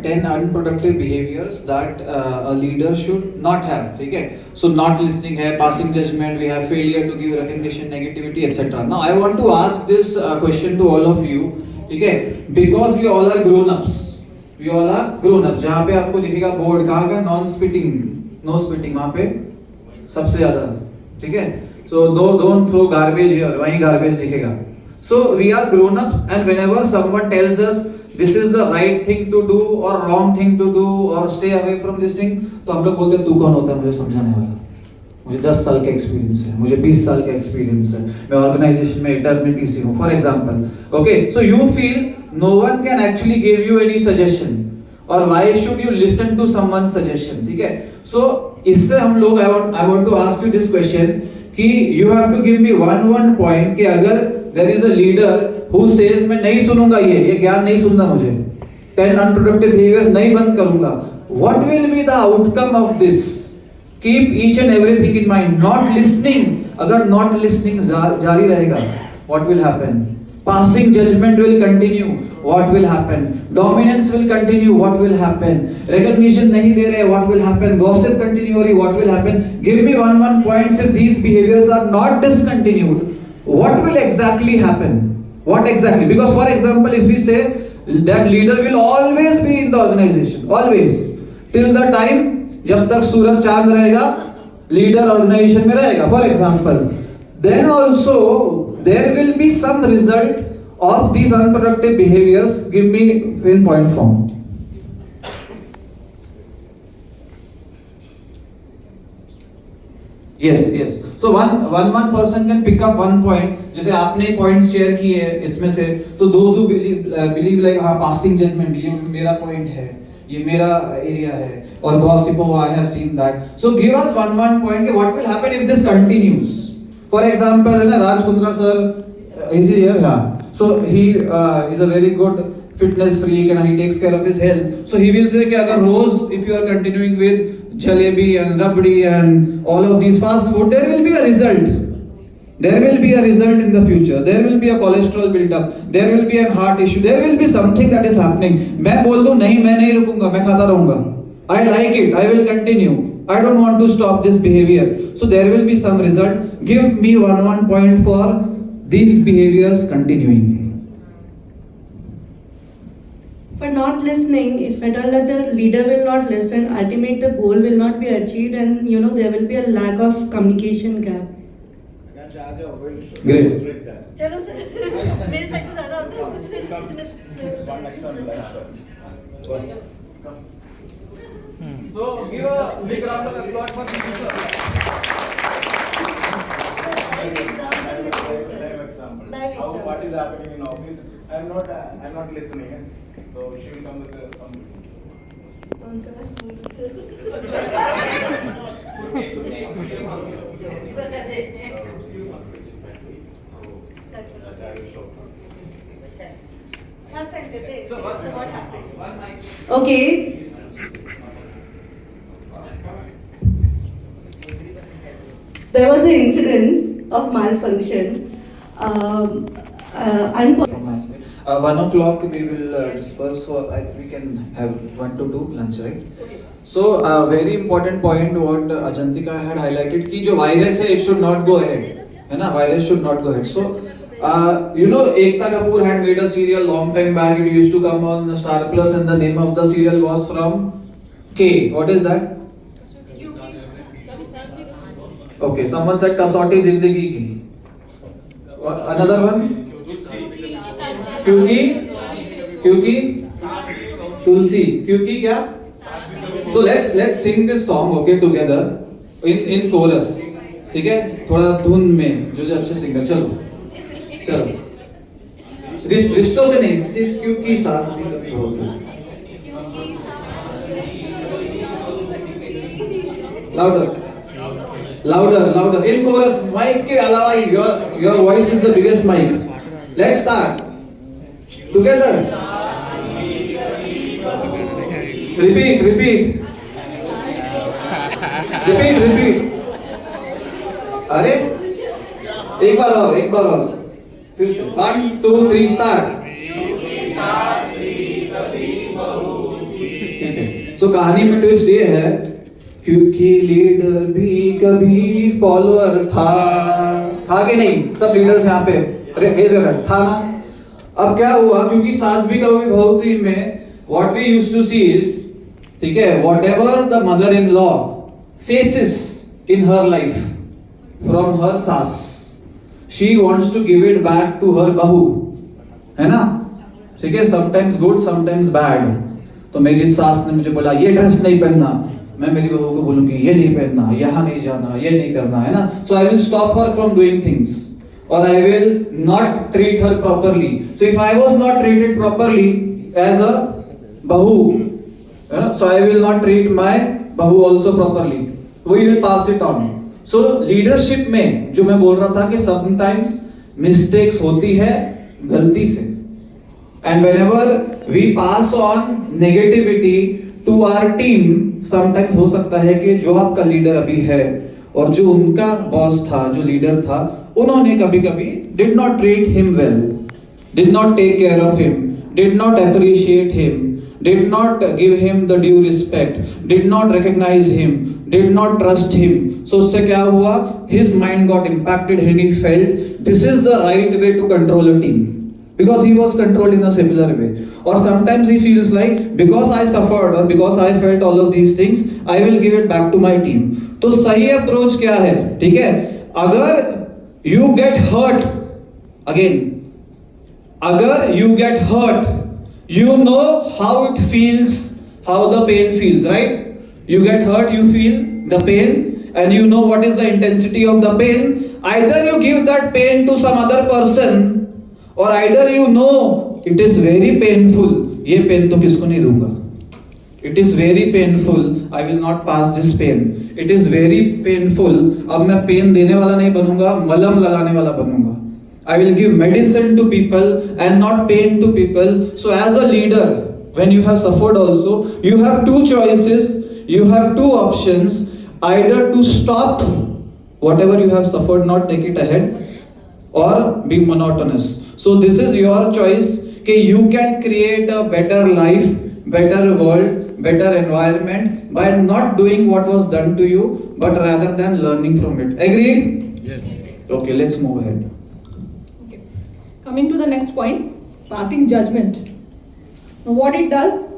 10 unproductive behaviors that a leader should not have. ठीक है? So not listening है, passing judgment, we have failure to give recognition, negativity, etc. Now I want to ask this question to all of you. ठीक है? Because we all are grown-ups. We all are grown-ups. जहाँ पे आपको दिखेगा board कहाँ का non-spitting, no spitting वहाँ पे सबसे ज़्यादा. ठीक है? So don't throw garbage here. वहीं garbage दिखेगा. So we are grown-ups, and whenever someone tells us this is the right thing to do or wrong thing to do or stay away from this thing, तो हम लोग बोलते हैं तू कौन होता है मुझे समझाने वाला. मुझे 10 साल का एक्सपीरियंस है, मुझे 20 साल का एक्सपीरियंस है, मैं ऑर्गेनाइजेशन में इटर्निटी हूँ for example. Okay, so you feel no one can actually give you any suggestion, और why should you listen to someone suggestion. ठीक है? सो इससे हम लोग I want to ask you this question कि you have to give me one point कि अगर there is a leader who says मैं नहीं सुनूंगा, ये ज्ञान नहीं सुनना, मुझे 10 अनप्रोडक्टिव बिहेवियर्स नहीं बंद करूंगा, what will be the outcome of this. Keep each and everything in mind. Not listening, अगर नॉट लिसनिंग जारी रहेगा, what will happen. Passing judgement will continue, what will happen. Dominance will continue, what will happen. Recognition नहीं दे रहे, what will happen. Gossip continue हो रही, what will happen. Give me one points if these behaviours are not discontinued, what will exactly happen. What exactly? Because for example, if we say that leader will always be in the organization, always, till the time जब तक सूरज चांद रहेगा, leader organization में रहेगा, for example, then also there will be some result of these unproductive behaviors. Give me in point form. Yes. So one person can pick up one point. जैसे आपने points share किए हैं इसमें से, तो those who believe like हाँ passing judgment, ये मेरा पॉइंट है, ये मेरा एरिया है, और gossip, oh I have seen that. So give us one point कि what will happen if this continues. For example, है ना, Raj Kundra sir, is he here? Yeah. So he is a very good fitness freak and he takes care of his health. So he will say कि अगर रोज if you are continuing with jalebi and rabdi and all of these fast food, there will be a result. There will be a result in the future. There will be a cholesterol build up. There will be a heart issue. There will be something that is happening. मैं बोल दूं नहीं, मैं नहीं रुकूंगा, मैं खाता रहूंगा. I like it. I will continue. I don't want to stop this behavior. So there will be some result. Give me one point for these behaviors continuing. For not listening, if at all the leader will not listen, ultimately the goal will not be achieved, and there will be a lack of communication gap. Great. चलो sir, मेरे side से ज़्यादा होता है. So give a big round of applause for Nikhil sir. Live example. How what is happening in office? I'm not listening. So she will come with some. Okay. There was an incident of malfunction. 1 o'clock we will disperse for we can have 1 to 2 lunch, right? Okay. So very important point what Ajantika had highlighted कि जो virus है it should not go ahead, है ना, virus should not go ahead. So Ekta Kapoor had made a serial long time back. It used to come on Star Plus and the name of the serial was from K. What is that? Okay, someone said Kasauti Zindagi Ki. Another one? क्योंकि तुलसी, क्योंकि क्या? So let's sing this song okay together in chorus. ठीक है? थोड़ा धुन में जो अच्छे सिंगर. चलो रिश्तों से नहीं, क्योंकि सास भी कभी होती. louder in chorus. Mic के अलावा your voice is the biggest mic. Let's start together. Repeat. अरे एक बार और फिर से 1 2 3 स्टार्ट. सो कहानी में ट्विस्ट ये है, क्योंकि लीडर भी कभी फॉलोअर था कि नहीं? सब लीडर्स यहाँ पे था ना? अब क्या हुआ, क्योंकि सास भी कभी बहू थी में what we used to see is, ठीक है, whatever the mother in law faces in her life from her saas, she wants to give it back to her bahu, है ना? ठीक है, समटाइम्स गुड समटाइम्स बैड। तो मेरी सास ने मुझे बोला ये ड्रेस नहीं पहनना, मैं मेरी बहू को बोलूंगी ये नहीं पहनना, यहाँ नहीं जाना, ये नहीं करना, है ना? So I will stop her from doing things, or I will not treat her properly. So if I was not treated properly as a bahu, so I will not treat my bahu also properly. We will pass it on. So leadership में जो मैं बोल रहा था कि sometimes mistakes होती है गलती से, and whenever we pass on negativity to our team, sometimes हो सकता है कि जो आपका लीडर अभी है और जो उनका बॉस था, जो लीडर था, उन्होंने कभी कभी did not treat him well, did not take care of him, did not appreciate him, did not give him the due respect, did not recognize him, did not trust him. So उससे क्या हुआ, his mind got impacted and he felt this is the right way to control a team, because he was controlled in a similar way. Or sometimes he feels like because I suffered or because I felt all of these things, I will give it back to my team. तो सही approach क्या है? ठीक है, अगर you get hurt, again, अगर you get hurt, you know how it feels, how the pain feels, right? You get hurt, you feel the pain, and you know what is the intensity of the pain. Either you give that pain to some other person, or either you know it is very painful, ये pain तो किसको नहीं दूंगा, it is very painful, I will not pass this pain, it is very painful, अब मैं pen देने वाला नहीं बनूंगा, मलहम लगाने वाला बनूंगा. I will give medicine to people and not pain to people. So as a leader, when you have suffered also, you have two choices, you have two options, either to stop whatever you have suffered, not take it ahead, or be monotonous. So this is your choice, कि you can create a better life, better world, better environment by not doing what was done to you, but rather than learning from it. Agreed? Yes. Okay, let's move ahead. Okay. Coming to the next point, passing judgment. Now what it does,